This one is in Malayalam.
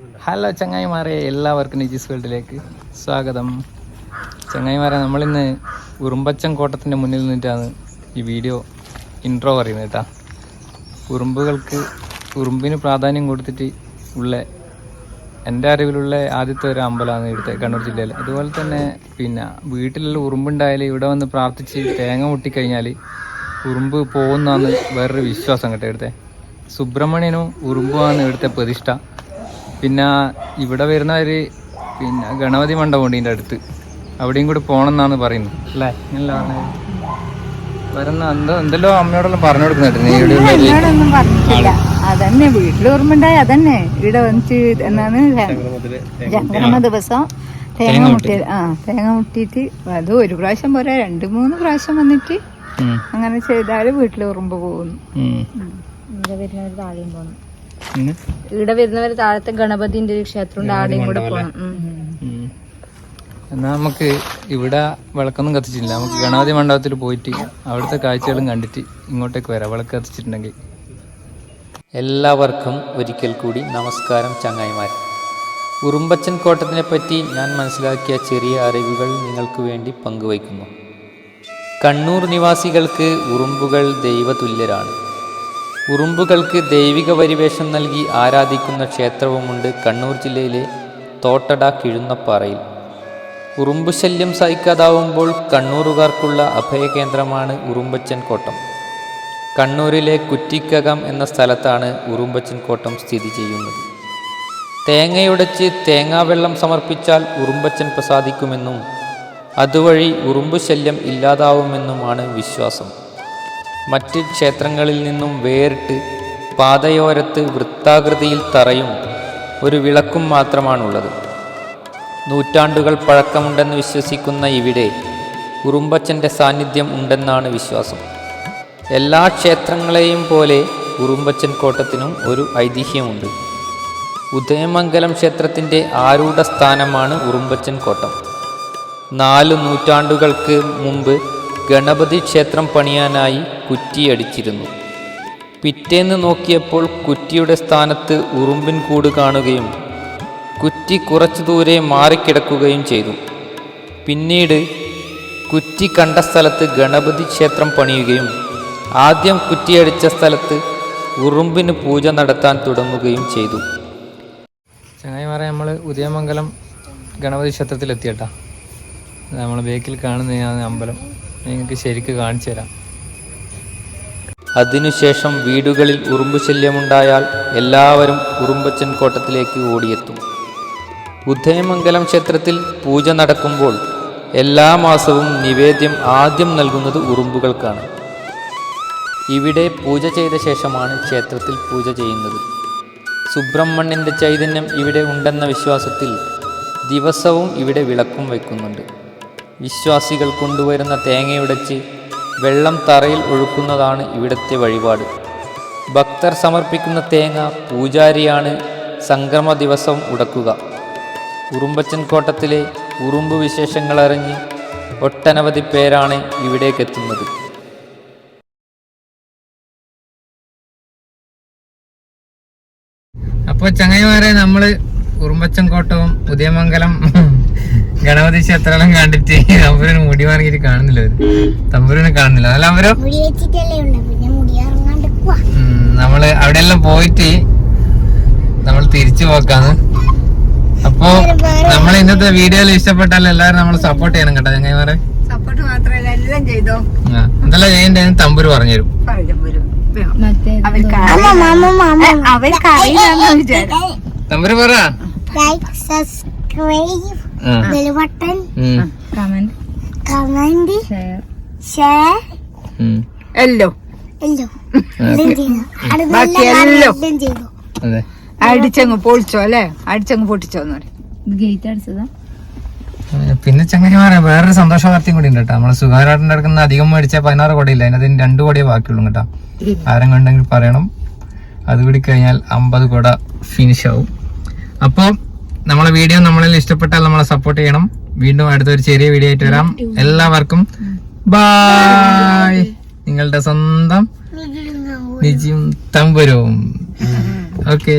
ഹലോ ചങ്ങായിമാരെ, എല്ലാവർക്കും നിജീസ് വേൾഡിലേക്ക് സ്വാഗതം. ചങ്ങായിമാരെ, നമ്മളിന്ന് ഉറുമ്പച്ചൻ കോട്ടത്തിൻ്റെ മുന്നിൽ നിന്നിട്ടാണ് ഈ വീഡിയോ ഇൻട്രോ പറയുന്നത് കേട്ടോ. ഉറുമ്പിന് പ്രാധാന്യം കൊടുത്തിട്ട് ഉള്ള എൻ്റെ അറിവിലുള്ള ആദ്യത്തെ ഒരു അമ്പലമാണ് ഇവിടുത്തെ കണ്ണൂർ ജില്ലയിൽ. അതുപോലെ തന്നെ വീട്ടിലുള്ള ഉറുമ്പുണ്ടായാൽ ഇവിടെ വന്ന് പ്രാർത്ഥിച്ച് തേങ്ങ മുട്ടിക്കഴിഞ്ഞാൽ ഉറുമ്പ് പോകുന്നതാണ് വേറൊരു വിശ്വാസം കേട്ടോ. ഇവിടുത്തെ സുബ്രഹ്മണ്യനും ഉറുമ്പുമാണ് ഇവിടുത്തെ പ്രതിഷ്ഠ. ഇവിടെ വരുന്നവർ ഗണപതി മണ്ഡപമുണ്ട് ഇതിൻ്റെ അടുത്ത്, അവിടെയും കൂടി പോകണം എന്നാണ് പറയുന്നത് അല്ലേ? വരുന്ന എന്തെല്ലോ അമ്മയോടെല്ലാം പറഞ്ഞു കൊടുക്കുന്നുണ്ടൊന്നും പറഞ്ഞിട്ടില്ല. അതന്നെ വീട്ടിൽ ഓർമ്മണ്ടായി. അതന്നെ ഇവിടെ വന്നിട്ട് എന്നാണ് സംക്രമ ദിവസം തേങ്ങ മുട്ടിയിട്ട് അത് ഒരു പ്രാവശ്യം പോരാ, 2-3 പ്രാവശ്യം വന്നിട്ട് അങ്ങനെ ചെയ്താല് വീട്ടിൽ ഉറുമ്പ് പോകുന്നു. ഇവിടെ വരുന്നവര് താഴത്തെ ഗണപതിന്റെ ക്ഷേത്രം ആടെയും കൂടെ പോകണം. എന്നാ നമുക്ക് ഇവിടെ വിളക്കൊന്നും കത്തിച്ചില്ല, നമുക്ക് ഗണപതി മണ്ഡപത്തിൽ പോയിട്ട് അവിടുത്തെ കാഴ്ചകളും കണ്ടിട്ട് ഇങ്ങോട്ടേക്ക് വരാം വിളക്ക് കത്തിച്ചിട്ടുണ്ടെങ്കിൽ. എല്ലാവർക്കും ഒരിക്കൽ കൂടി നമസ്കാരം ചങ്ങായിമാർ. ഉറുമ്പച്ചൻ കോട്ടത്തിനെ പറ്റി ഞാൻ മനസ്സിലാക്കിയ ചെറിയ അറിവുകൾ നിങ്ങൾക്ക് വേണ്ടി പങ്കുവയ്ക്കുന്നു. കണ്ണൂർ നിവാസികൾക്ക് ഉറുമ്പുകൾ ദൈവതുല്യരാണ്. ഉറുമ്പുകൾക്ക് ദൈവിക പരിവേഷം നൽകി ആരാധിക്കുന്ന ക്ഷേത്രവുമുണ്ട് കണ്ണൂർ ജില്ലയിലെ തോട്ടട കിഴുന്നപ്പാറയിൽ. ഉറുമ്പ് ശല്യം സഹിക്കാതാവുമ്പോൾ കണ്ണൂറുകാർക്കുള്ള അഭയകേന്ദ്രമാണ് ഉറുമ്പച്ചൻ കോട്ടം. കണ്ണൂരിലെ കുറ്റിക്കകം എന്ന സ്ഥലത്താണ് ഉറുമ്പച്ചൻ കോട്ടം സ്ഥിതി ചെയ്യുന്നത്. തേങ്ങയുടച്ച് തേങ്ങാവെള്ളം സമർപ്പിച്ചാൽ ഉറുമ്പച്ചൻ പ്രസാദിക്കുമെന്നും അതുവഴി ഉറുമ്പ് ശല്യം ഇല്ലാതാവുമെന്നുമാണ് വിശ്വാസം. മറ്റ് ക്ഷേത്രങ്ങളിൽ നിന്നും വേറിട്ട് പാതയോരത്ത് വൃത്താകൃതിയിൽ തറയും ഒരു വിളക്കും മാത്രമാണുള്ളത്. നൂറ്റാണ്ടുകൾ പഴക്കമുണ്ടെന്ന് വിശ്വസിക്കുന്ന ഇവിടെ ഉറുമ്പച്ചൻ്റെ സാന്നിധ്യം ഉണ്ടെന്നാണ് വിശ്വാസം. എല്ലാ ക്ഷേത്രങ്ങളെയും പോലെ ഉറുമ്പച്ചൻ കോട്ടത്തിനും ഒരു ഐതിഹ്യമുണ്ട്. ഉദയമംഗലം ക്ഷേത്രത്തിൻ്റെ ആരൂഢ സ്ഥാനമാണ് ഉറുമ്പച്ചൻ കോട്ടം. 4 നൂറ്റാണ്ടുകൾക്ക് മുമ്പ് ഗണപതി ക്ഷേത്രം പണിയാനായി കുറ്റിയടിച്ചിരുന്നു. പിറ്റേന്ന് നോക്കിയപ്പോൾ കുറ്റിയുടെ സ്ഥാനത്ത് ഉറുമ്പിൻ കൂട് കാണുകയും കുറ്റി കുറച്ചു ദൂരെ മാറിക്കിടക്കുകയും ചെയ്തു. പിന്നീട് കുറ്റി കണ്ട സ്ഥലത്ത് ഗണപതി ക്ഷേത്രം പണിയുകയും ആദ്യം കുറ്റിയടിച്ച സ്ഥലത്ത് ഉറുമ്പിന് പൂജ നടത്താൻ തുടങ്ങുകയും ചെയ്തു. ചങ്ങായിമാരെ, നമ്മൾ ഉദയമംഗലം ഗണപതി ക്ഷേത്രത്തിലെത്തിയട്ടാ. നമ്മൾ ബേക്കിൽ കാണുന്ന അമ്പലം നിങ്ങൾക്ക് ശരിക്ക് കാണിച്ചു തരാം. അതിനുശേഷം വീടുകളിൽ ഉറുമ്പ് ശല്യമുണ്ടായാൽ എല്ലാവരും ഉറുമ്പച്ചൻ കോട്ടത്തിലേക്ക് ഓടിയെത്തും. ഉദയമംഗലം ക്ഷേത്രത്തിൽ പൂജ നടക്കുമ്പോൾ എല്ലാ മാസവും നിവേദ്യം ആദ്യം നൽകുന്നത് ഉറുമ്പുകൾക്കാണ്. ഇവിടെ പൂജ ചെയ്ത ശേഷമാണ് ക്ഷേത്രത്തിൽ പൂജ ചെയ്യുന്നത്. സുബ്രഹ്മണ്യൻ്റെ ചൈതന്യം ഇവിടെ ഉണ്ടെന്ന വിശ്വാസത്തിൽ ദിവസവും ഇവിടെ വിളക്കും വയ്ക്കുന്നുണ്ട്. വിശ്വാസികൾ കൊണ്ടുവരുന്ന തേങ്ങയുടച്ച് വെള്ളം തറയിൽ ഒഴുക്കുന്നതാണ് ഇവിടുത്തെ വഴിപാട്. ഭക്തർ സമർപ്പിക്കുന്ന തേങ്ങ പൂജാരിയാണ് സംക്രമ ദിവസം ഉടക്കുക. ഉറുമ്പച്ചൻ കോട്ടത്തിലെ ഉറുമ്പ് വിശേഷങ്ങൾ അറിഞ്ഞ് ഒട്ടനവധി പേരാണ് ഇവിടേക്കെത്തുന്നത്. അപ്പോൾ ചങ്ങായിമാരെ, നമ്മള് ഉറുമ്പച്ചൻ കോട്ടവും ഉദയമംഗലം ഗണപതി ക്ഷേത്രം കണ്ടിട്ട് തമ്പുരന് മുടി വാങ്ങിയിട്ട് കാണുന്നില്ല. തമ്പുരനെ കാണുന്നില്ല. അതല്ല അവരോ നമ്മള് അവിടെ എല്ലാം പോയിട്ട് നമ്മൾ തിരിച്ചു പോക്കാന്ന്. അപ്പൊ നമ്മൾ ഇന്നത്തെ വീഡിയോയിൽ ഇഷ്ടപ്പെട്ടാൽ എല്ലാവരും നമ്മൾ സപ്പോർട്ട് ചെയ്യണം കേട്ടോ ചങ്ങായിമാരെ. സപ്പോർട്ട് മാത്രമല്ല എല്ലാം ചെയ്തോ. എന്തെല്ലാം ചെയ്യണ്ടേ തമ്പുര് പറഞ്ഞുതരും. തമ്പുര് പറ. അടിച്ചങ്ങ് പൊളിച്ചോ അല്ലേ? അടിച്ചങ്ങ് പൊട്ടിച്ചോന്ന് പറയും. ഗേറ്റ് അടിച്ചതാ. പിന്നെ ചങ്ങായിമാരെ, വേറൊരു സന്തോഷ വാർത്തയും കൂടി ഉണ്ട് കേട്ടോ. നമ്മള് സുഖാരാട്ടിന്റെ അടുക്കുന്ന അധികം മേടിച്ച 16 കോടിയില്ല, അതിനകത്ത് 2 കോടിയേ ബാക്കിയുള്ളൂ കേട്ടോ. ആരും കണ്ടെങ്കിൽ പറയണം. അത് കൂടി കഴിഞ്ഞാൽ 50 കോട ഫിനിഷ് ആവും. അപ്പോൾ നമ്മളെ വീഡിയോ നമ്മളിൽ ഇഷ്ടപ്പെട്ടാൽ നമ്മളെ സപ്പോർട്ട് ചെയ്യണം. വീണ്ടും അടുത്തൊരു ചെറിയ വീഡിയോ ആയിട്ട് വരാം. എല്ലാവർക്കും ബൈ. നിങ്ങളുടെ സ്വന്തം നിജിയും തമ്പുരവും. ഓക്കേ